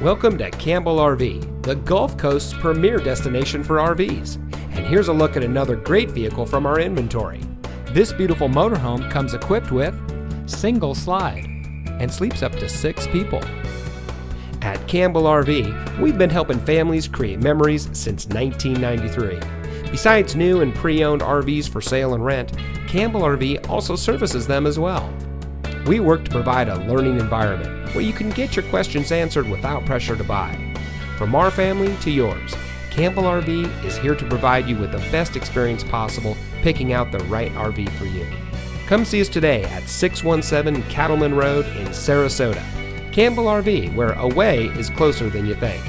Welcome to Campbell RV, the Gulf Coast's premier destination for RVs. And here's a look at another great vehicle from our inventory. This beautiful motorhome comes equipped with single slide And sleeps up to 6 people. At Campbell RV, we've been helping families create memories since 1993. Besides new and pre-owned RVs for sale and rent, Campbell RV also services them as well. We work to provide a learning environment where you can get your questions answered without pressure to buy. From our family to yours, Campbell RV is here to provide you with the best experience possible picking out the right RV for you. Come see us today at 617 Callemen Road in Sarasota. Campbell RV, where away is closer than you think.